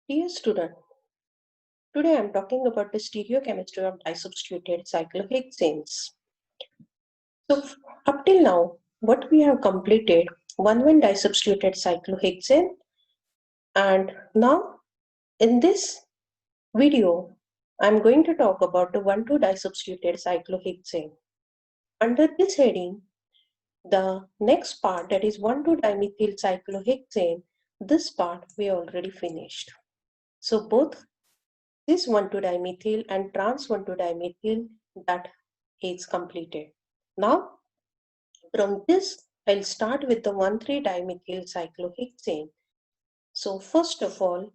Dear student, today I am talking about the stereochemistry of disubstituted cyclohexanes. So up till now, what we have completed 1,1 disubstituted cyclohexane, and now in this video I am going to talk about the 1,2 disubstituted cyclohexane. Under this heading, the next part, that is 1,2 dimethyl cyclohexane, this part we already finished. So both this 1,2-dimethyl and trans 1,2-dimethyl, that is completed. Now from this I'll start with the 1,3-dimethyl cyclohexane. So first of all,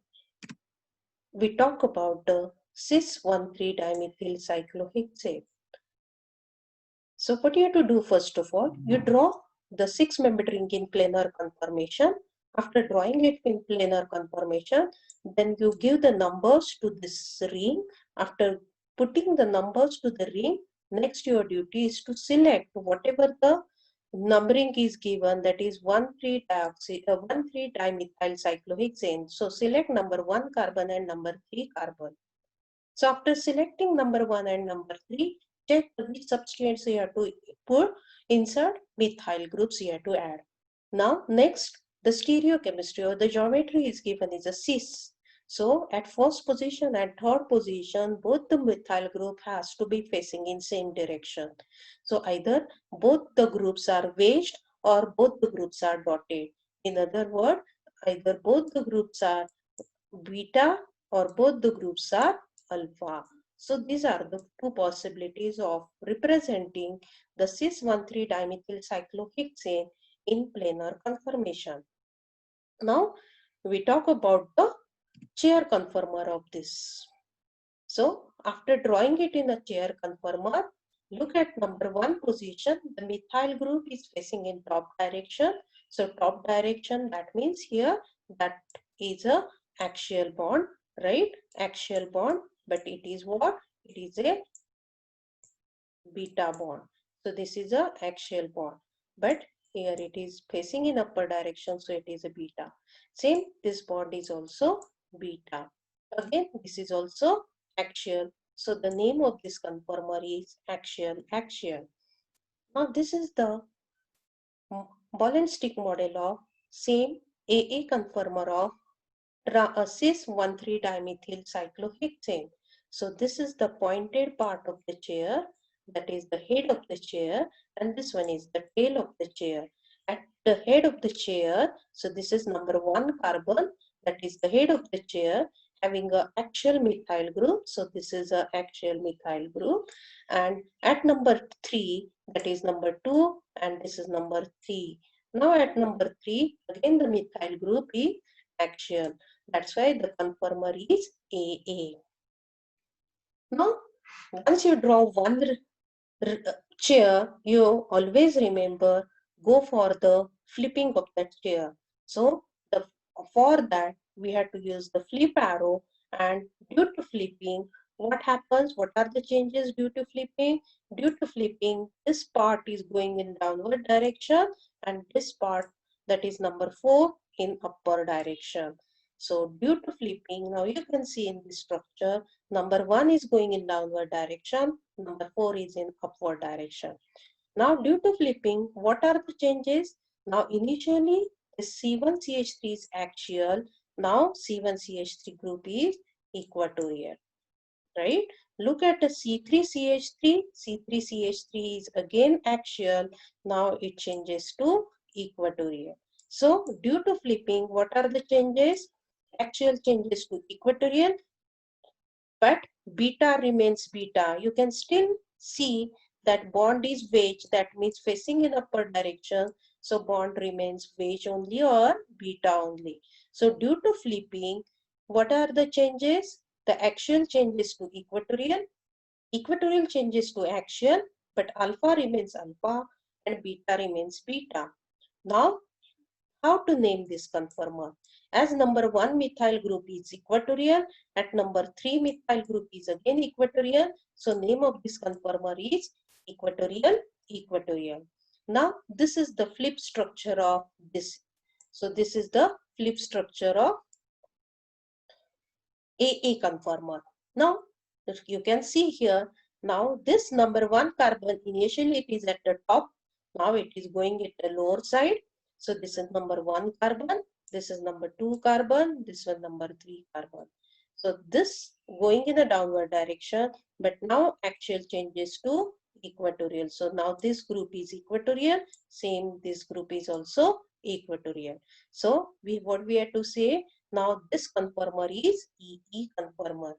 we talk about the cis 1,3-dimethyl cyclohexane. So what you have to do, first of all, you draw the 6-membered ring in planar conformation. After drawing it in planar conformation, then you give the numbers to this ring. After putting the numbers to the ring, next your duty is to select whatever the numbering is given, that is 1,3-dimethyl cyclohexane. So select number 1 carbon and number 3 carbon. So after selecting number 1 and number 3, check which substituents you have to put, insert methyl groups you have to add. Now next, the stereochemistry or the geometry is given is a cis. So at first position and third position, both the methyl group has to be facing in same direction. So either both the groups are wedged or both the groups are dotted. In other words, either both the groups are beta or both the groups are alpha. So these are the two possibilities of representing the cis 1,3-dimethyl cyclohexane in planar conformation. Now we talk about the chair conformer of this. So after drawing it in a chair conformer, look at number 1 position. The methyl group is facing in top direction. So top direction, that means here that is a axial bond, right? Axial bond, but it is what? It is a beta bond. So this is a axial bond, but here it is facing in upper direction, so it is a beta. Same, this bond is also beta. Again, this is also axial. So the name of this conformer is axial. Now this is the ball and stick model of same AA conformer of cis 1,3-dimethyl cyclohexane. So this is the pointed part of the chair, that is the head of the chair, and this one is the tail of the chair. At the head of the chair, so this is number 1 carbon, that is the head of the chair, having a axial methyl group. So this is a axial methyl group. And at number 3, that is number 2, and this is number 3. Now at number 3, again the methyl group is axial. That's why the conformer is AA. Now, once you draw one chair, you always remember, go for the flipping of that chair. So for that, we have to use the flip arrow, and due to flipping, what happens? What are the changes due to flipping? Due to flipping, this part is going in downward direction, and this part, that is number 4, in upper direction. So due to flipping, now you can see in this structure, number 1 is going in downward direction, number 4 is in upward direction. Now due to flipping, what are the changes? Now initially the C1CH3 is axial, now C1CH3 group is equatorial, right? Look at the C3CH3, C3CH3 is again axial, now it changes to equatorial. So due to flipping, what are the changes? Axial changes to equatorial, but beta remains beta. You can still see that bond is wedge, that means facing in upper direction. So bond remains wedge only or beta only. So due to flipping, what are the changes? The axial changes to equatorial changes to axial, but alpha remains alpha and beta remains beta. Now, how to name this conformer? As number 1 methyl group is equatorial, at number 3 methyl group is again equatorial. So name of this conformer is equatorial. Now this is the flip structure of this. So this is the flip structure of AA conformer. Now you can see here, now this number 1 carbon initially it is at the top, now it is going at the lower side. So this is number 1 carbon, this is number 2 carbon, this one number 3 carbon. So this going in a downward direction, but now actual changes to equatorial. So now this group is equatorial, same this group is also equatorial. So what we have to say, now this conformer is EE conformer.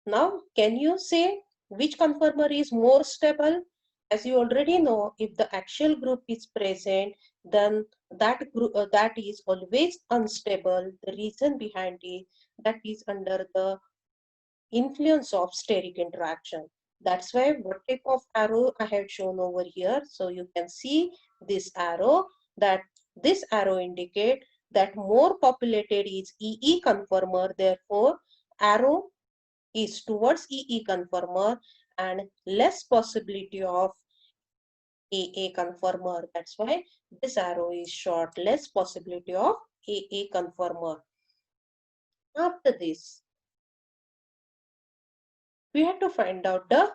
Now can you say which conformer is more stable? As you already know, if the axial group is present, then that group that is always unstable. The reason behind it, that is under the influence of steric interaction. That's why what type of arrow I have shown over here. So you can see this arrow, that this arrow indicate that more populated is EE conformer. Therefore, arrow is towards EE conformer and less possibility of AA conformer. That's why this arrow is short, less possibility of AA conformer. After this, we have to find out the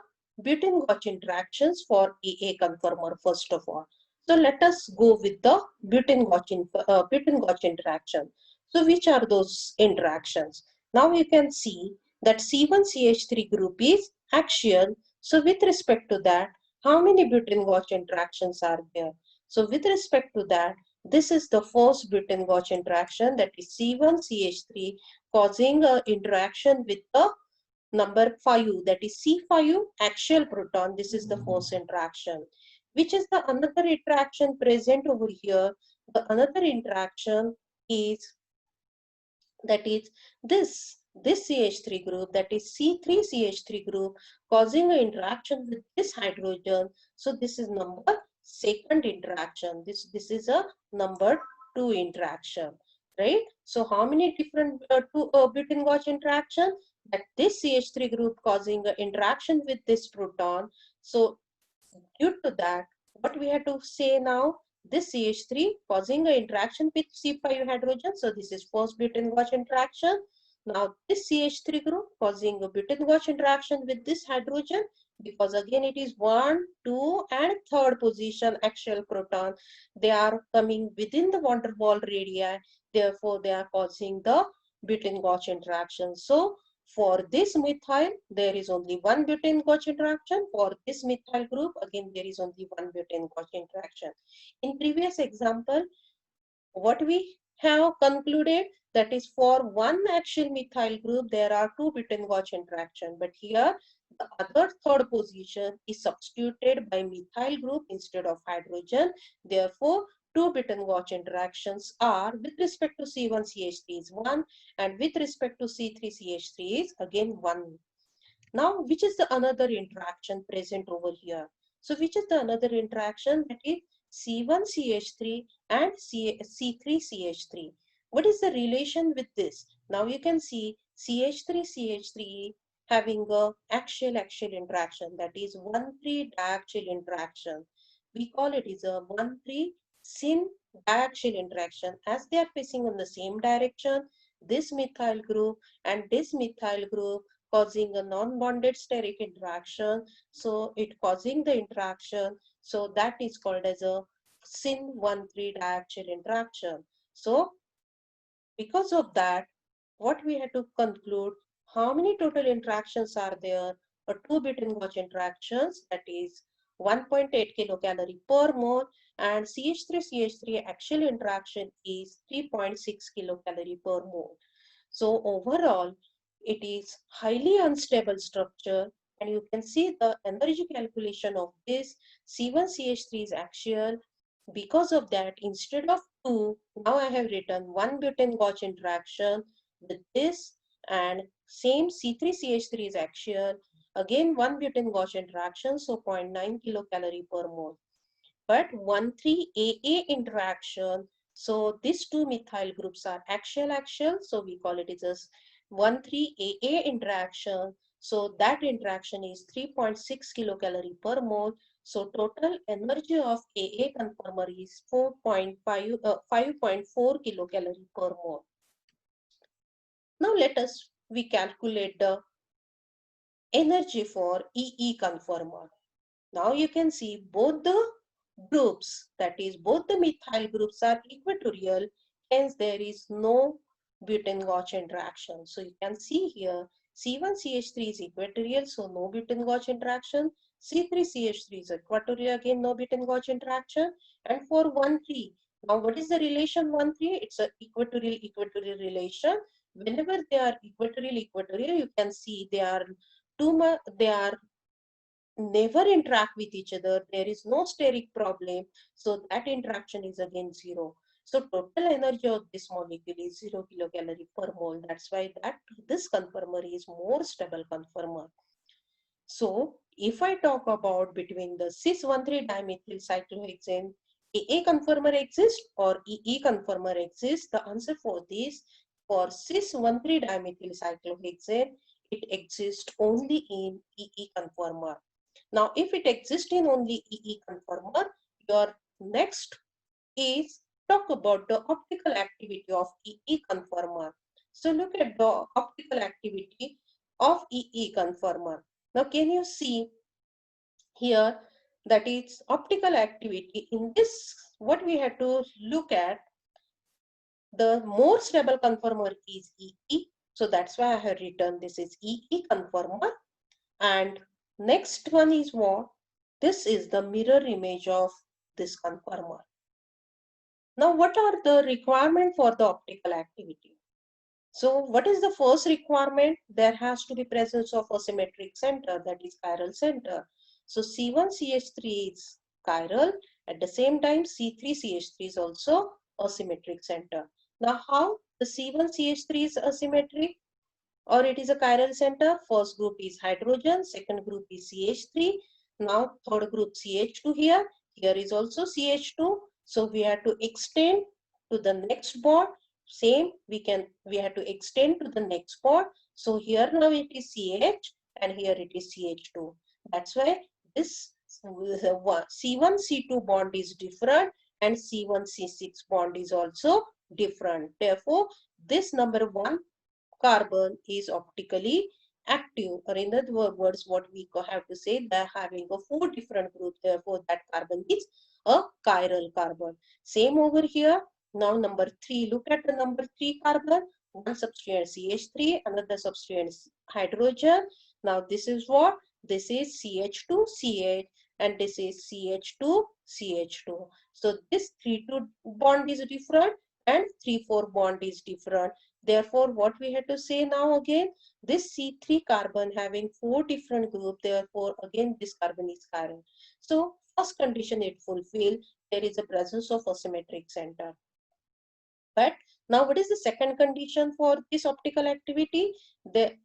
butene-Gauch interactions for AA conformer first of all. So let us go with the butene-Gauch interaction. So which are those interactions? Now you can see that C1CH3 group is axial. So with respect to that, how many butene-Gauch interactions are there? So with respect to that, this is the first butene-Gauch interaction, that is C1CH3 causing an interaction with the number 5, that is C5 axial proton. This is the first interaction. Which is the another interaction present over here? The another interaction is, that is this CH3 group, that is C3CH3 group causing an interaction with this hydrogen. So this is number second interaction. This is a number 2 interaction, right? So how many different butene-Gauch interaction? That this CH3 group causing an interaction with this proton. So due to that, what we have to say now, this CH3 causing an interaction with C5 hydrogen. So this is first butene-Gauch interaction. Now this CH3 group causing a butene-Gauch interaction with this hydrogen, because again it is 1, 2 and third position axial proton. They are coming within the van der Waals radii. Therefore, they are causing the butene-Gauch interaction. So for this methyl, there is only one butene-Gauch interaction. For this methyl group, again, there is only one butene-Gauch interaction. In previous example, what we have concluded, that is for one axial methyl group, there are two butene-Gauch interaction. But here, the other third position is substituted by methyl group instead of hydrogen. Therefore, two butene-Gauch interactions are, with respect to C1CH3 is 1 and with respect to C3CH3 is again 1. Now, which is the another interaction present over here? So, which is the another interaction, that is C1CH3 and C3CH3. What is the relation with this? Now you can see CH3CH3 having a axial interaction, that is 1,3 diaxial interaction. We call it is a 1,3 syn diaxial interaction, as they are facing in the same direction. This methyl group and this methyl group causing a non-bonded steric interaction. So it causing the interaction. So that is called as a syn 1,3 diaxial interaction. So because of that, what we had to conclude, how many total interactions are there? For two butene-Gauch interactions, that is 1.8 kilocalorie per mole, and CH3CH3 axial interaction is 3.6 kilocalorie per mole. So overall, it is highly unstable structure, and you can see the energy calculation of this C1CH3 is axial. Because of that, instead of 2, now I have written 1 butene-Gauch interaction with this, and same C3CH3 is axial. Again, 1 butene-Gauch interaction, so 0.9 kilocalorie per mole. But 1,3 AA interaction, so these two methyl groups are axial, so we call it as 1,3 AA interaction. So that interaction is 3.6 kilocalorie per mole. So total energy of AA conformer is 5.4 kilocalorie per mole. Now we calculate the energy for EE conformer. Now you can see both the groups, that is both the methyl groups are equatorial, hence there is no butane-Gauge interaction. So you can see here C1CH3 is equatorial, so no butane-Gauge interaction. C3CH3 is equatorial, again no butane-Gauge interaction. And for 1,3, now what is the relation 1,3? It's a equatorial relation. Whenever they are equatorial, you can see they are they are never interact with each other. There is no steric problem. So that interaction is again zero. So total energy of this molecule is 0 kilocalorie per mole. That's why this conformer is more stable conformer. So if I talk about between the cis-1,3 dimethyl cyclohexane, AA conformer exists or EE conformer exists, the answer for this, for cis-1,3 dimethyl cyclohexane, it exists only in EE conformer. Now, if it exists in only EE conformer, your next is talk about the optical activity of EE conformer. So look at the optical activity of EE conformer. Now, can you see here that it's optical activity in this? What we have to look at, the more stable conformer is EE. So that's why I have written this is EE conformer. And next one is what? This is the mirror image of this conformer. Now, what are the requirements for the optical activity? So, what is the first requirement? There has to be presence of a symmetric center, that is chiral center. So, C1CH3 is chiral. At the same time, C3CH3 is also a symmetric center. Now, how the C1CH3 is asymmetric? Or it is a chiral center. First group is hydrogen, second group is CH3. Now third group CH2 here. Here is also CH2. So we have to extend to the next bond. Same, we have to extend to the next bond. So here now it is CH and here it is CH2. That's why this C1 C2 bond is different and C1 C6 bond is also different. Therefore, this number 1 carbon is optically active, or in other words, what we have to say, they're having a 4 different groups, therefore that carbon is a chiral carbon. Same over here. Now number 3, look at the number 3 carbon, one substituent CH3, another substituent hydrogen. Now this is what? This is CH2 CH and this is CH2 CH2. So this 3-2 bond is different and 3-4 bond is different. Therefore, what we have to say now again, this C3 carbon having 4 different groups, therefore again this carbon is chiral. So first condition it fulfilled, there is a presence of a symmetric center. But now what is the second condition for this optical activity?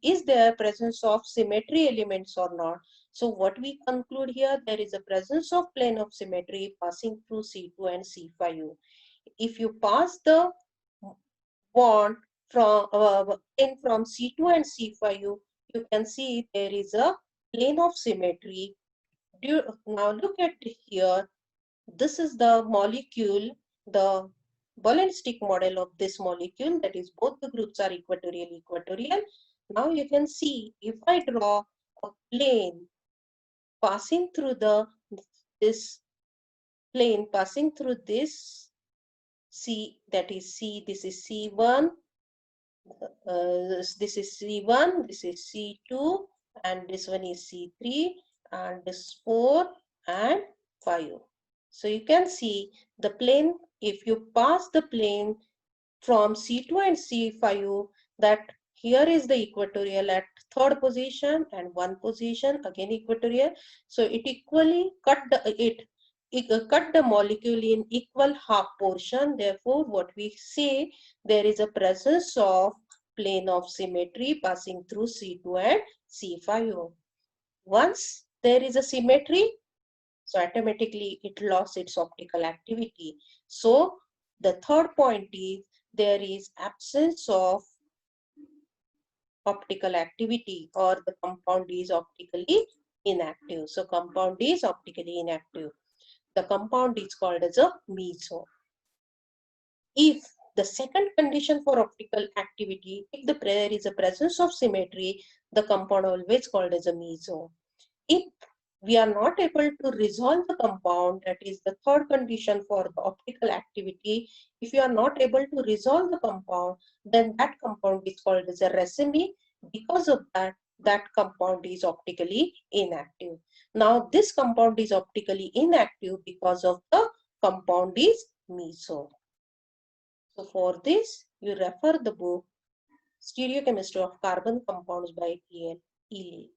Is there presence of symmetry elements or not? So what we conclude here, there is a presence of plane of symmetry passing through C2 and C5. If you pass the bond from C2 and C5, you can see there is a plane of symmetry. Now look at here. This is the molecule, the ball and stick model of this molecule, that is both the groups are equatorial. Now you can see if I draw a plane passing through this plane passing through this C, that is C, this is C1, this is C1, this is C2, and this one is C3, and this 4 and 5. So you can see the plane, if you pass the plane from C2 and C5, that here is the equatorial at third position and one position, again equatorial. So it equally cut the molecule in equal half portion. Therefore, what we say, there is a presence of plane of symmetry passing through C2 and C5. Once there is a symmetry, so automatically it lost its optical activity. So the third point is there is absence of optical activity, or the compound is optically inactive. So compound is optically inactive. The compound is called as a meso. If The second condition for optical activity, if there is a presence of symmetry, the compound always called as a meso. If we are not able to resolve the compound, that is the third condition for the optical activity. If you are not able to resolve the compound, then that compound is called as a raceme. Because of that, that compound is optically inactive. Now, this compound is optically inactive because of the compound is meso. So for this, you refer the book Stereochemistry of Carbon Compounds by T.L. Ely.